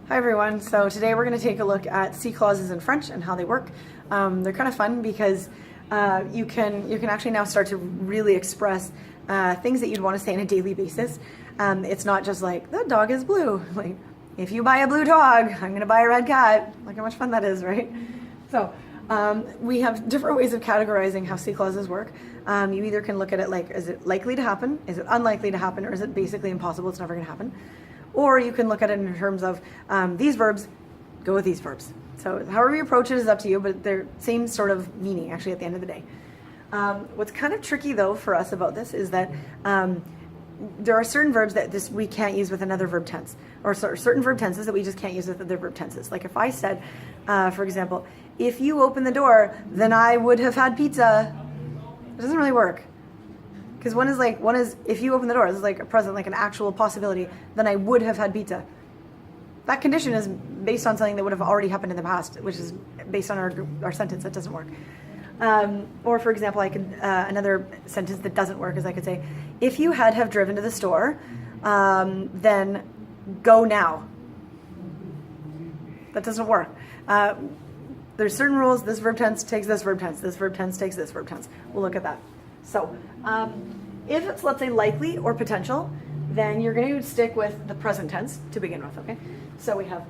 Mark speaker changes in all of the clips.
Speaker 1: Hi everyone. So today we're going to take a look at C clauses in French and how they work. They're kind of fun because you can actually now start to really express things that you'd want to say on a daily basis. It's not just like the dog is blue. Like if you buy a blue dog, I'm going to buy a red cat. Look how much fun that is, right? So we have different ways of categorizing how C clauses work. You either can look at it like, is it likely to happen? Is it unlikely to happen? Or is it basically impossible? It's never going to happen. Or you can look at it in terms of these verbs, go with these verbs. So however you approach it is up to you, but they're same sort of meaning actually at the end of the day. What's kind of tricky though for us about this is that there are certain verbs that we can't use with another verb tense, or certain verb tenses that we just can't use with other verb tenses. Like if I said, for example, if you open the door, then I would have had pizza. It doesn't really work. Because one is if you open the door, this is like a present, like an actual possibility, then I would have had pizza. That condition is based on something that would have already happened in the past, which is based on our sentence. That doesn't work. Or for example, I could another sentence that doesn't work is I could say, if you have driven to the store, then go now. That doesn't work. There's certain rules. This verb tense takes this verb tense. This verb tense takes this verb tense. We'll look at that. So, if it's, let's say, likely or potential, then you're going to stick with the present tense to begin with, okay? So we have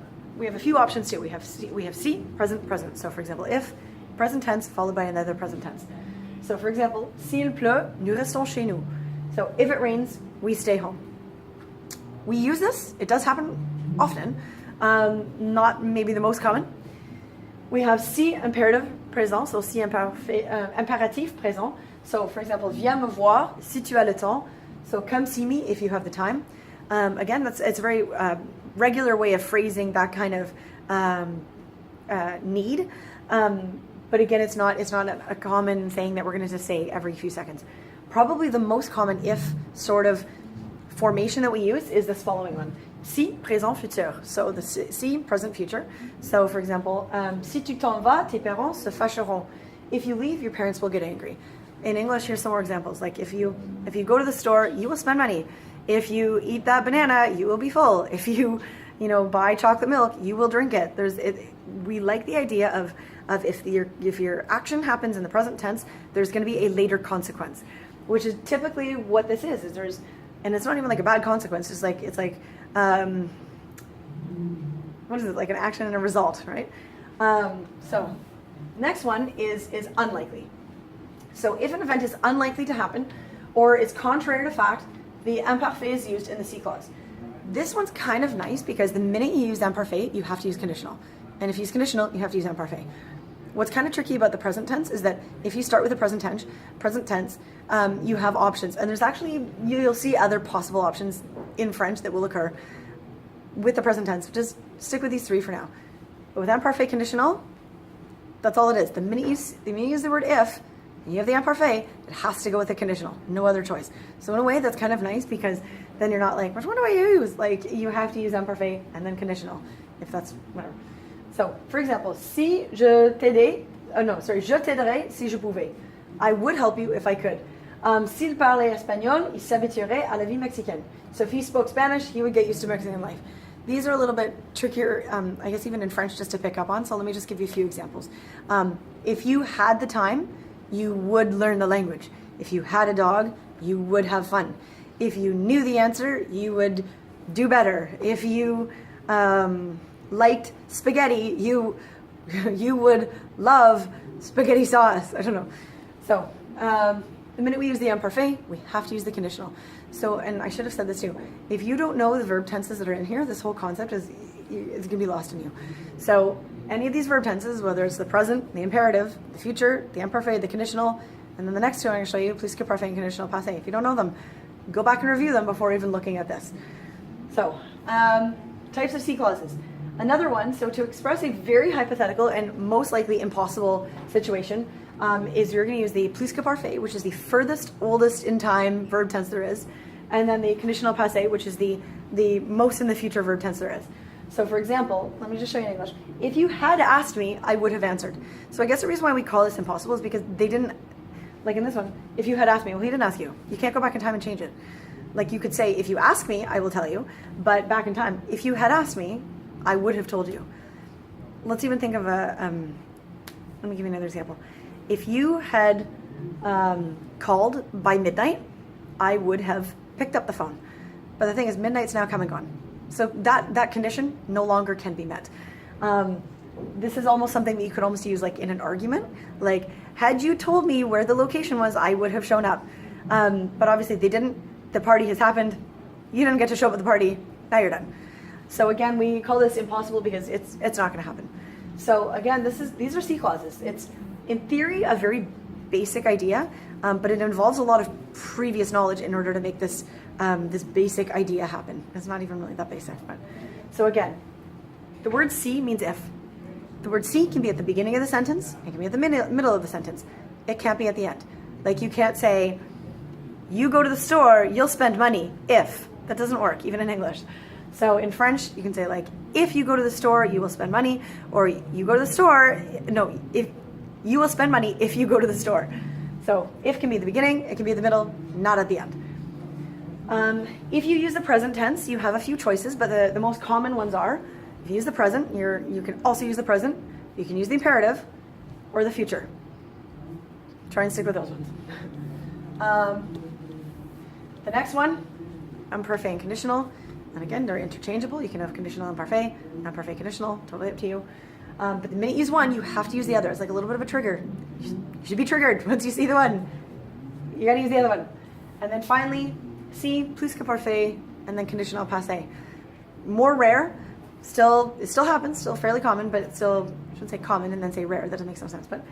Speaker 1: a few options too. We have C, present, present. So for example, if, present tense followed by another present tense. So for example, s'il pleut, nous restons chez nous. So if it rains, we stay home. We use this. It does happen often. Not maybe the most common. We have si imperative présent, so si impératif présent. So, for example, viens me voir si tu as le temps. So, come see me if you have the time. Again, it's a very regular way of phrasing that kind of need. But again, it's not a common thing that we're going to just say every few seconds. Probably the most common if sort of formation that we use is this following one. Si, présent, futur. So, the si, present, future. So, for example, si tu t'en vas, tes parents se fâcheront. If you leave, your parents will get angry. In English, here's some more examples. Like if you go to the store, you will spend money. If you eat that banana, you will be full. If you buy chocolate milk, you will drink it. We like the idea of if your action happens in the present tense, there's going to be a later consequence, which is typically what this is. And it's not even like a bad consequence. It's like what is it, like an action and a result, right? So next one is unlikely. So if an event is unlikely to happen or is contrary to fact, the imparfait is used in the C clause. This one's kind of nice because the minute you use imparfait, you have to use conditional. And if you use conditional, you have to use imparfait. What's kind of tricky about the present tense is that if you start with the present tense, you have options. And there's actually, you'll see other possible options in French that will occur with the present tense. Just stick with these three for now. But with imparfait conditional, that's all it is. The minute you use the word if, and you have the imparfait, it has to go with the conditional. No other choice. So in a way, that's kind of nice because then you're not like, which one do I use? Like, you have to use imparfait and then conditional, if that's whatever. So, for example, je t'aiderais si je pouvais. I would help you if I could. S'il parlait espagnol, il s'habituerait à la vie mexicaine. So if he spoke Spanish, he would get used to Mexican life. These are a little bit trickier, I guess even in French, just to pick up on. So let me just give you a few examples. If you had the time, you would learn the language. If you had a dog, you would have fun. If you knew the answer, you would do better. If you liked spaghetti, you would love spaghetti sauce. I don't know. So the minute we use the imparfait, we have to use the conditional. So, and I should have said this too. If you don't know the verb tenses that are in here, this whole concept it's going to be lost in you. So any of these verb tenses, whether it's the present, the imperative, the future, the imparfait, the conditional, and then the next two I'm going to show you, pliusque parfait and conditional passé. If you don't know them, go back and review them before even looking at this. So, types of C clauses. Another one, so to express a very hypothetical and most likely impossible situation, is you're going to use the pliusque parfait, which is the furthest, oldest in time verb tense there is, and then the conditional passé, which is the most in the future verb tense there is. So for example, let me just show you in English. If you had asked me, I would have answered. So I guess the reason why we call this impossible is because they didn't, like in this one, if you had asked me, well, he didn't ask you. You can't go back in time and change it. Like you could say, if you ask me, I will tell you. But back in time, if you had asked me, I would have told you. Let's even think of a, let me give you another example. If you had called by midnight, I would have picked up the phone. But the thing is, midnight's now come and gone. So that condition no longer can be met. This is almost something that you could almost use like in an argument. Like, had you told me where the location was, I would have shown up. But obviously they didn't. The party has happened. You didn't get to show up at the party. Now you're done. So again, we call this impossible because it's not going to happen. So again, these are C clauses. It's in theory a very basic idea, but it involves a lot of previous knowledge in order to make this this basic idea happen. It's not even really that basic. But so again, the word see means if. The word see can be at the beginning of the sentence. It can be at the middle of the sentence. It can't be at the end. Like you can't say, you go to the store, you'll spend money if. That doesn't work, even in English. So in French, you can say like, if you go to the store, you will spend money, or you go to the store, no, if you will spend money if you go to the store. So if can be at the beginning, it can be at the middle, not at the end. If you use the present tense, you have a few choices, but the most common ones are, if you use the present, you can also use the present, you can use the imperative, or the future. Try and stick with those ones. The next one, imperfect and conditional. And again, they're interchangeable. You can have conditional and parfait, non-parfait conditional, totally up to you. But the minute you use one, you have to use the other. It's like a little bit of a trigger. You should be triggered once you see the one. You gotta use the other one. And then finally, C, plus que parfait, and then conditional passé. More rare. It still happens, still fairly common, but it's still, I shouldn't say common and then say rare. That doesn't make some sense, but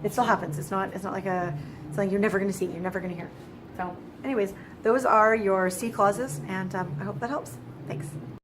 Speaker 1: it still happens. It's not like something you're never going to see, you're never going to hear. So anyways, those are your C clauses, and I hope that helps. Thanks.